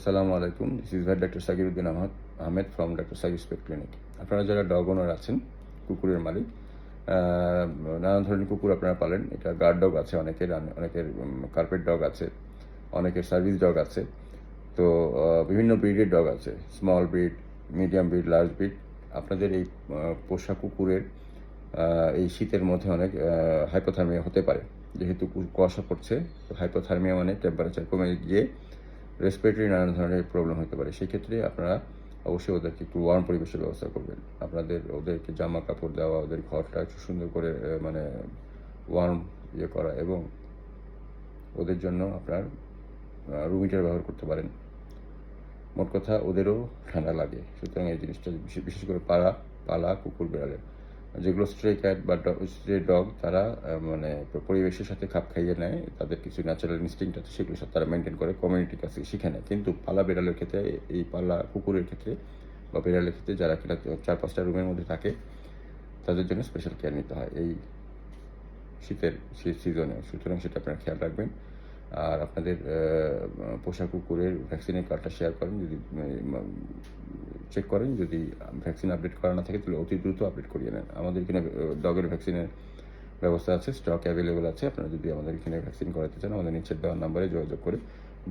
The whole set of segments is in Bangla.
আসসালামু আলাইকুম। দিস ইজ ভাই doctor Sakiruddin Ahmed from doctor Sakir pet clinic. আপনারা যারা ডগ ওনার আছেন, কুকুরের মালিক, নানান ধরনের কুকুর আপনারা পালেন। এটা গার্ড ডগ আছে অনেকের, অনেকের কার্পেট ডগ আছে, অনেকের সার্ভিস ডগ আছে। তো বিভিন্ন ব্রিডের ডগ আছে, small breed, medium breed, large breed. আপনাদের এই পোষা কুকুরের এই শীতের মধ্যে অনেক হাইপোথার্মিয়া হতে পারে। যেহেতু কুয়াশা পড়ছে, তো হাইপোথার্মিয়া মানে টেম্পারেচার কমে গিয়ে রেসপিরেটরি নানান ধরনের প্রবলেম হতে পারে। সেক্ষেত্রে আপনারা অবশ্যই ওদেরকে একটু ওয়ার্ম পরিবেশের ব্যবস্থা করবেন। ওদেরকে জামা কাপড় দেওয়া, ওদের ঘরটা একটু সুন্দর করে মানে ওয়ার্ম করা, এবং ওদের জন্য আপনার রুম হিটার ব্যবহার করতে পারেন। মোট কথা, ওদেরও ঠান্ডা লাগে। সুতরাং এই জিনিসটা বিশেষ করে পালা কুকুর বিড়ালের, যেগুলো স্ট্রে ক্যাট বা স্ট্রে ডগ, তারা মানে পরিবেশের সাথে খাপ খাইয়ে নেয়। তাদের কিছু ন্যাচারাল ইনস্টিংক্ট আছে, সেগুলো তারা মেনটেন করে কমিউনিটির কাছে শিখে নেয়। কিন্তু পালা বিড়ালের ক্ষেত্রে, এই পালা কুকুরের ক্ষেত্রে বা বিড়ালের ক্ষেত্রে, যারা কিনা 4-5টা রুমের মধ্যে থাকে, তাদের জন্য স্পেশাল কেয়ার নিতে হয় এই শীতের সিজনে। সুতরাং সেটা আপনারা খেয়াল রাখবেন। আর আপনাদের পোষা কুকুরের ভ্যাকসিনের কার্ডটা শেয়ার করেন, যদি চেক করেন, যদি ভ্যাকসিন আপডেট করা না থাকে তাহলে অতি দ্রুত আপডেট করিয়ে নেন। আমাদের এখানে ডগের ভ্যাকসিনের ব্যবস্থা আছে, স্টক অ্যাভেলেবেল আছে। আপনারা যদি আমাদের এখানে ভ্যাকসিন করাতে চান, আমাদের নিচের দেওয়ার নাম্বারে যোগাযোগ করে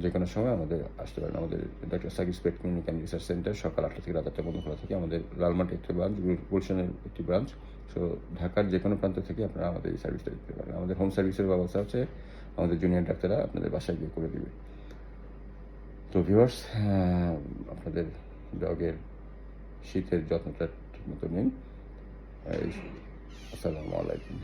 যে কোনো সময় আমাদের আসতে পারেন। আমাদের doctor Sakir pet clinic and research centre সকাল 8টা থেকে রাত 8টা পর্যন্ত খোলা থাকে। আমাদের লালমাটি একটি ব্রাঞ্চ, গুলশানের একটি ব্রাঞ্চ। সো ঢাকার যে কোনো প্রান্ত থেকে আপনারা আমাদের এই সার্ভিসটা দিতে পারেন। আমাদের হোম সার্ভিসের ব্যবস্থা আছে, আমাদের জুনিয়র ডাক্তাররা আপনাদের বাসায় গিয়ে করে দিবে। তো ভিউয়ার্স, আপনাদের ডগের শীতের যত্নটা ঠিকমতো নিন। আসসালামু আলাইকুম।